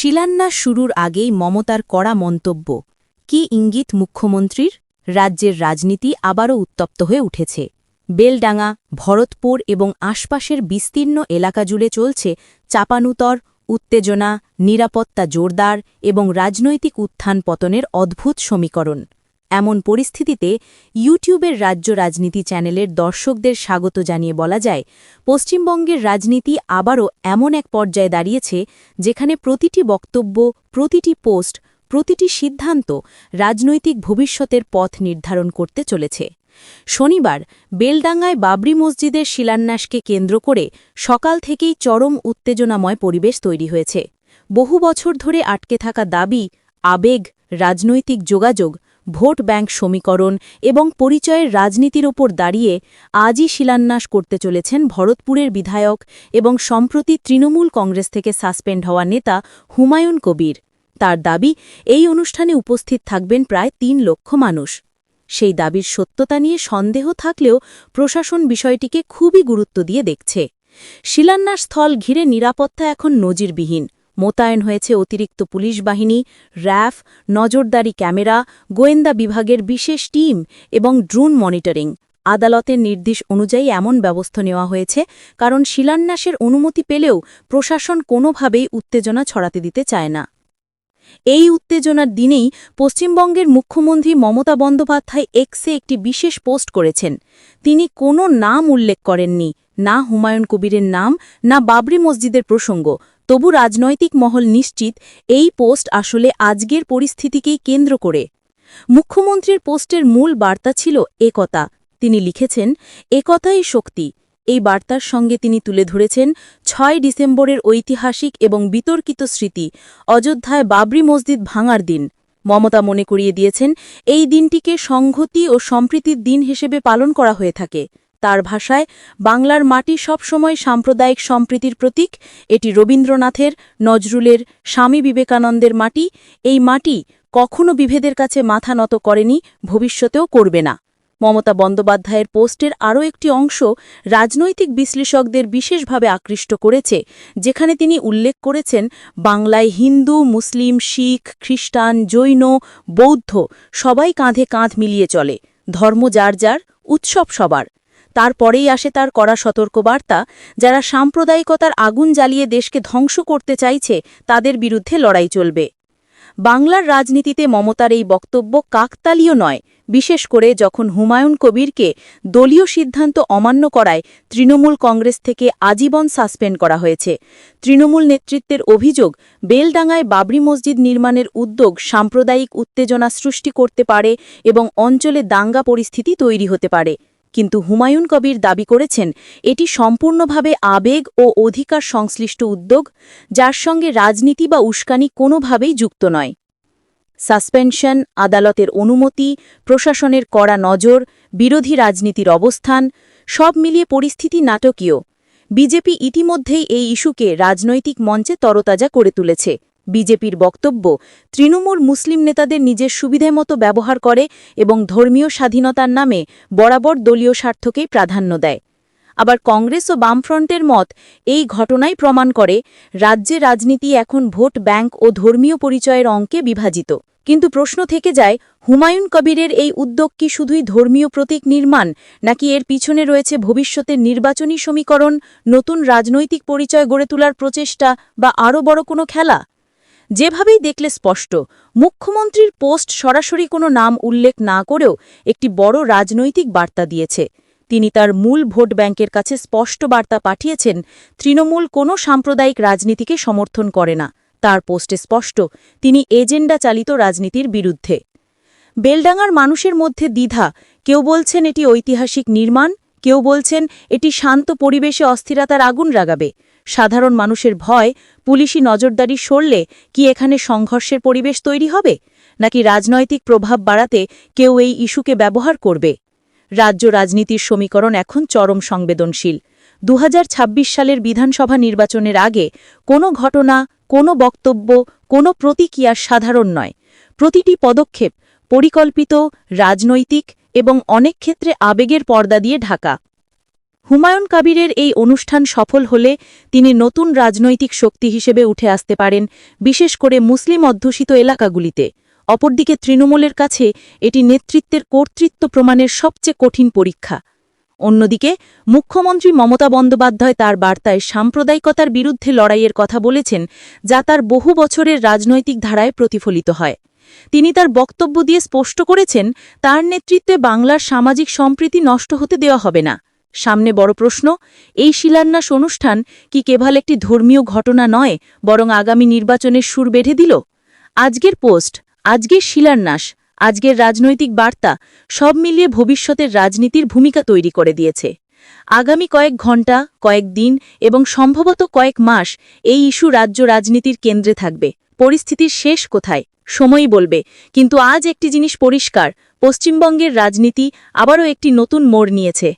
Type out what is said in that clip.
শিলান্যাস শুরুর আগেই মমতার কড়া মন্তব্য। কি ইঙ্গিত মুখ্যমন্ত্রীর? রাজ্যের রাজনীতি আবারও উত্তপ্ত হয়ে উঠেছে। বেলডাঙ্গা, ভরতপুর এবং আশপাশের বিস্তীর্ণ এলাকা জুড়ে চলছে চাপানুতর, উত্তেজনা, নিরাপত্তা জোরদার এবং রাজনৈতিক উত্থান পতনের অদ্ভুত সমীকরণ। এমন পরিস্থিতিতে ইউটিউবের রাজ্য রাজনীতি চ্যানেলের দর্শকদের স্বাগত জানিয়ে বলা যায়, পশ্চিমবঙ্গের রাজনীতি আবারও এমন এক পর্যায়ে দাঁড়িয়েছে যেখানে প্রতিটি বক্তব্য, প্রতিটি পোস্ট, প্রতিটি সিদ্ধান্ত রাজনৈতিক ভবিষ্যতের পথ নির্ধারণ করতে চলেছে। শনিবার বেলডাঙ্গায় বাবরি মসজিদের শিলান্যাসকে কেন্দ্র করে সকাল থেকেই চরম উত্তেজনাময় পরিবেশ তৈরি হয়েছে। বহু বছর ধরে আটকে থাকা দাবি, আবেগ, রাজনৈতিক যোগাযোগ, ভোট ব্যাংক সমীকরণ এবং পরিচয়ের রাজনীতির ওপর দাঁড়িয়ে আজই শিলান্যাস করতে চলেছেন ভরতপুরের বিধায়ক এবং সম্প্রতি তৃণমূল কংগ্রেস থেকে সাসপেন্ড হওয়া নেতা হুমায়ুন কবির। তার দাবি, এই অনুষ্ঠানে উপস্থিত থাকবেন প্রায় ৩ লক্ষ মানুষ। সেই দাবির সত্যতা নিয়ে সন্দেহ থাকলেও প্রশাসন বিষয়টিকে খুবই গুরুত্ব দিয়ে দেখছে। শিলান্যাস স্থল ঘিরে নিরাপত্তা এখন নজিরবিহীন। মোতায়েন হয়েছে অতিরিক্ত পুলিশ বাহিনী, র্যাফ, নজরদারি ক্যামেরা, গোয়েন্দা বিভাগের বিশেষ টিম এবং ড্রোন মনিটরিং। আদালতের নির্দেশ অনুযায়ী এমন ব্যবস্থা নেওয়া হয়েছে কারণ শিলান্যাসের অনুমতি পেলেও প্রশাসন কোনোভাবেই উত্তেজনা ছড়াতে দিতে চায় না। এই উত্তেজনার দিনেই পশ্চিমবঙ্গের মুখ্যমন্ত্রী মমতা বন্দ্যোপাধ্যায় এক্সে একটি বিশেষ পোস্ট করেছেন। তিনি কোনো নাম উল্লেখ করেননি, না হুমায়ুন কবিরের নাম, না বাবরি মসজিদের প্রসঙ্গ। তবু রাজনৈতিক মহল নিশ্চিত এই পোস্ট আসলে আজকের পরিস্থিতিকেই কেন্দ্র করে। মুখ্যমন্ত্রীর পোস্টের মূল বার্তা ছিল একতা। তিনি লিখেছেন, একতাই শক্তি। এই বার্তার সঙ্গে তিনি তুলে ধরেছেন ৬ ডিসেম্বরের ঐতিহাসিক এবং বিতর্কিত স্মৃতি, অযোধ্যায় বাবরি মসজিদ ভাঙার দিন। মমতা মনে করিয়ে দিয়েছেন, এই দিনটিকে সংহতি ও সম্প্রীতির দিন হিসেবে পালন করা হয়ে থাকে। তার ভাষায়, বাংলার মাটি সবসময় সাম্প্রদায়িক সম্প্রীতির প্রতীক। এটি রবীন্দ্রনাথের, নজরুলের, স্বামী বিবেকানন্দের মাটি। এই মাটি কখনো বিভেদের কাছে মাথা নত করেনি, ভবিষ্যতেও করবে না। মমতা বন্দ্যোপাধ্যায়ের পোস্টের আরও একটি অংশ রাজনৈতিক বিশ্লেষকদের বিশেষভাবে আকৃষ্ট করেছে, যেখানে তিনি উল্লেখ করেছেন, বাংলায় হিন্দু, মুসলিম, শিখ, খ্রিস্টান, জৈন, বৌদ্ধ সবাই কাঁধে কাঁধ মিলিয়ে চলে। ধর্ম যার যার, উৎসব সবার। তারপরেই আসে তার কড়া সতর্কবার্তা, যারা সাম্প্রদায়িকতার আগুন জ্বালিয়ে দেশকে ধ্বংস করতে চাইছে তাদের বিরুদ্ধে লড়াই চলবে। বাংলার রাজনীতিতে মমতার এই বক্তব্য কাকতালীয় নয়, বিশেষ করে যখন হুমায়ুন কবিরকে দলীয় সিদ্ধান্ত অমান্য করায় তৃণমূল কংগ্রেস থেকে আজীবন সাসপেন্ড করা হয়েছে। তৃণমূল নেতৃত্বের অভিযোগ, বেলডাঙ্গায় বাবরি মসজিদ নির্মাণের উদ্যোগ সাম্প্রদায়িক উত্তেজনা সৃষ্টি করতে পারে এবং অঞ্চলে দাঙ্গা পরিস্থিতি তৈরি হতে পারে। কিন্তু হুমায়ুন কবির দাবি করেছেন, এটি সম্পূর্ণভাবে আবেগ ও অধিকার সংশ্লিষ্ট উদ্যোগ, যার সঙ্গে রাজনীতি বা উস্কানি কোনোভাবেই যুক্ত নয়। সাসপেনশন, আদালতের অনুমতি, প্রশাসনের কড়া নজর, বিরোধী রাজনীতির অবস্থান, সব মিলিয়ে পরিস্থিতি নাটকীয়। বিজেপি ইতিমধ্যেই এই ইস্যুকে রাজনৈতিক মঞ্চে তরতাজা করে তুলেছে। বিজেপির বক্তব্য, তৃণমূল মুসলিম নেতাদের নিজের সুবিধামতো ব্যবহার করে এবং ধর্মীয় স্বাধীনতার নামে বরাবর দলীয় স্বার্থকেই প্রাধান্য দেয়। আবার কংগ্রেস ও বামফ্রন্টের মত, এই ঘটনাই প্রমাণ করে রাজ্যে রাজনীতি এখন ভোট ব্যাংক ও ধর্মীয় পরিচয়ের অঙ্কে বিভাজিত। কিন্তু প্রশ্ন থেকে যায়, হুমায়ুন কবিরের এই উদ্যোগ কি শুধুই ধর্মীয় প্রতীক নির্মাণ, নাকি এর পিছনে রয়েছে ভবিষ্যতের নির্বাচনী সমীকরণ, নতুন রাজনৈতিক পরিচয় গড়ে তোলার প্রচেষ্টা বা আরও বড় কোনো খেলা? যেভাবেই দেখলে স্পষ্ট, মুখ্যমন্ত্রীর পোস্ট সরাসরি কোনো নাম উল্লেখ না করেও একটি বড় রাজনৈতিক বার্তা দিয়েছে। তিনি তার মূল ভোট ব্যাংকের কাছে স্পষ্ট বার্তা পাঠিয়েছেন, তৃণমূল কোনো সাম্প্রদায়িক রাজনীতিকে সমর্থন করে না। তার পোস্টে স্পষ্ট, তিনি এজেন্ডা চালিত রাজনীতির বিরুদ্ধে। বেলডাঙ্গার মানুষের মধ্যে দ্বিধা, কেউ বলছেন এটি ঐতিহাসিক নির্মাণ, কেউ বলছেন এটি শান্ত পরিবেশে অস্থিরতার আগুন লাগাবে। সাধারণ মানুষের ভয়, পুলিশি নজরদারি সরলে কি এখানে সংঘর্ষের পরিবেশ তৈরি হবে, নাকি রাজনৈতিক প্রভাব বাড়াতে কেউ এই ইস্যুকে ব্যবহার করবে? রাজ্য রাজনীতির সমীকরণ এখন চরম সংবেদনশীল। ২০২৬ সালের বিধানসভা নির্বাচনের আগে কোনো ঘটনা, কোনো বক্তব্য, কোনো প্রতিক্রিয়া সাধারণ নয়। প্রতিটি পদক্ষেপ পরিকল্পিত, রাজনৈতিক এবং অনেক ক্ষেত্রে আবেগের পর্দা দিয়ে ঢাকা। হুমায়ুন কবিরের এই অনুষ্ঠান সফল হলে তিনি নতুন রাজনৈতিক শক্তি হিসেবে উঠে আসতে পারেন, বিশেষ করে মুসলিম অধ্যুষিত এলাকাগুলিতে। অপরদিকে তৃণমূলের কাছে এটি নেতৃত্বের কর্তৃত্ব প্রমাণের সবচেয়ে কঠিন পরীক্ষা। অন্যদিকে মুখ্যমন্ত্রী মমতা বন্দ্যোপাধ্যায় তার বার্তায় সাম্প্রদায়িকতার বিরুদ্ধে লড়াইয়ের কথা বলেছেন, যা তার বহু বছরের রাজনৈতিক ধারায় প্রতিফলিত হয়। তিনি তার বক্তব্য দিয়ে স্পষ্ট করেছেন, তার নেতৃত্বে বাংলার সামাজিক সম্প্রীতি নষ্ট হতে দেওয়া হবে না। সামনে বড় প্রশ্ন, এই শিলান্যাস অনুষ্ঠান কি কেবল একটি ধর্মীয় ঘটনা নয়, বরং আগামী নির্বাচনের সুর বেঁধে দিল? আজকের পোস্ট, আজকের শিলান্যাস, আজকের রাজনৈতিক বার্তা সব মিলিয়ে ভবিষ্যতের রাজনীতির ভূমিকা তৈরি করে দিয়েছে। আগামী কয়েক ঘণ্টা, কয়েক দিন এবং সম্ভবত কয়েক মাস এই ইস্যু রাজ্য রাজনীতির কেন্দ্রে থাকবে। পরিস্থিতির শেষ কোথায় সময়ই বলবে, কিন্তু আজ একটি জিনিস পরিষ্কার, পশ্চিমবঙ্গের রাজনীতি আবারও একটি নতুন মোড় নিয়েছে।